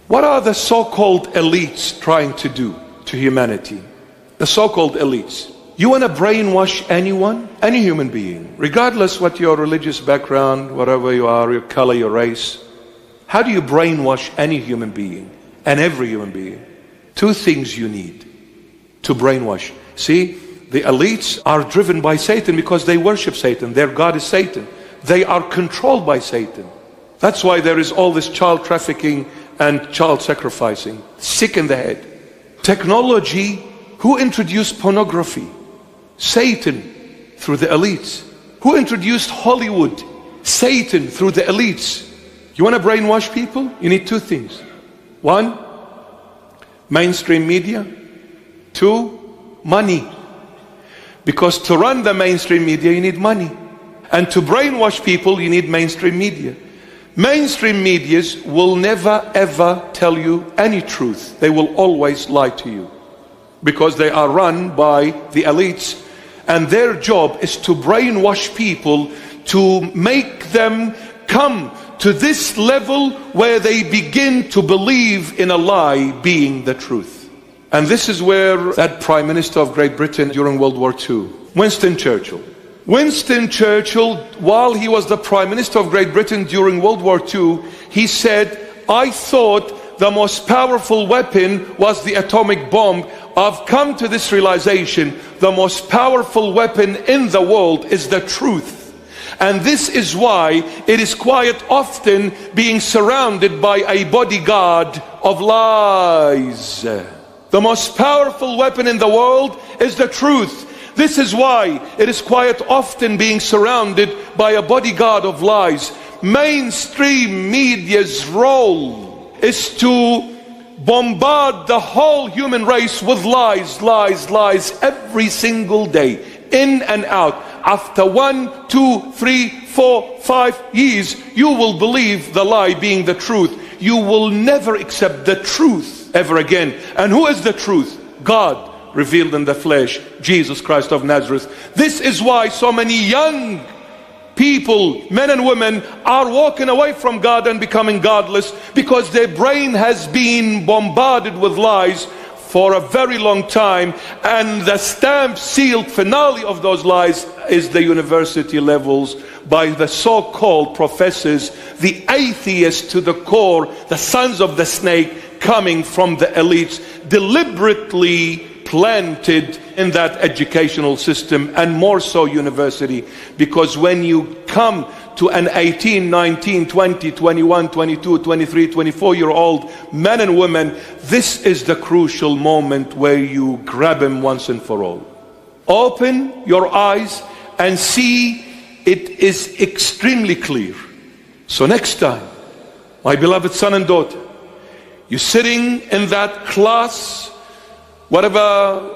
What are the so-called elites trying to do to humanity? The so-called elites. You want to brainwash anyone, any human being, regardless what your religious background, whatever you are, your color, your race. How do you brainwash any human being and every human being? Two things you need to brainwash. See, the elites are driven by Satan because they worship Satan. Their God is Satan. They are controlled by Satan. That's why there is all this child trafficking and child sacrificing. Sick in the head. Technology. Who introduced pornography? Satan, through the elites. Who introduced Hollywood? Satan, through the elites. You want to brainwash people? You need two things. One, mainstream media. Two, money. Because to run the mainstream media, you need money. And to brainwash people, you need mainstream media. Mainstream medias will never ever tell you any truth. They will always lie to you. Because they are run by the elites. And their job is to brainwash people, to make them come to this level where they begin to believe in a lie being the truth. And this is where that Prime Minister of Great Britain during World War II, Winston Churchill, while he was the Prime Minister of Great Britain during World War II, he said, I thought the most powerful weapon was the atomic bomb. I've come to this realization, the most powerful weapon in the world is the truth. And this is why it is quite often being surrounded by a bodyguard of lies. The most powerful weapon in the world is the truth. This is why it is quite often being surrounded by a bodyguard of lies. Mainstream media's role is to bombard the whole human race with lies, lies, lies every single day, in and out. After 1, 2, 3, 4, 5 years, you will believe the lie being the truth. You will never accept the truth ever again. And who is the truth? God revealed in the flesh, Jesus Christ of Nazareth. This is why so many young people, men and women, are walking away from God and becoming godless, because their brain has been bombarded with lies for a very long time, and the stamped, sealed finale of those lies is the university levels by the so-called professors, the atheists to the core, the sons of the snake coming from the elites, deliberately planted in that educational system, and more so university. Because when you come to an 18, 19, 20, 21, 22, 23, 24-year-old men and women, this is the crucial moment where you grab him once and for all. Open your eyes and see it is extremely clear. So next time, my beloved son and daughter, you're sitting in that class, whatever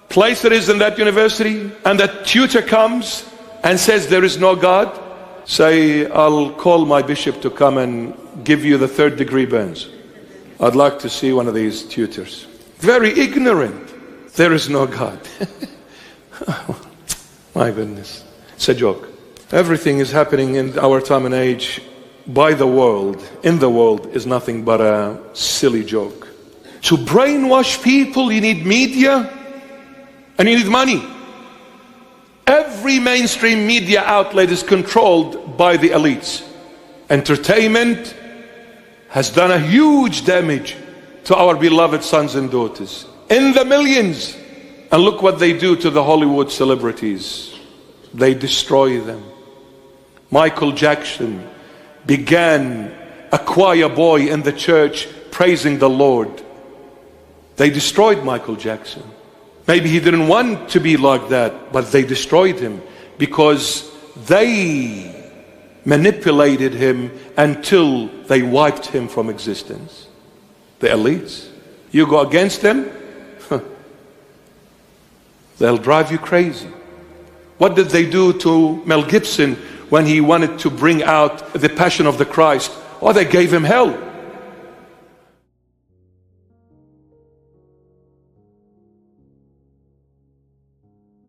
place it is in that university, and that tutor comes and says there is no God, say, I'll call my bishop to come and give you the 3rd degree burns. I'd like to see one of these tutors. Very ignorant. There is no God. My goodness. It's a joke. Everything is happening in our time and age by the world, in the world, is nothing but a silly joke. To brainwash people, you need media and you need money. Every mainstream media outlet is controlled by the elites. Entertainment has done a huge damage to our beloved sons and daughters, in the millions. And look what they do to the Hollywood celebrities. They destroy them. Michael Jackson began a choir boy in the church praising the Lord. They destroyed Michael Jackson. Maybe he didn't want to be like that, but they destroyed him because they manipulated him until they wiped him from existence. The elites. You go against them, they'll drive you crazy. What did they do to Mel Gibson when he wanted to bring out the Passion of the Christ? Oh, they gave him hell.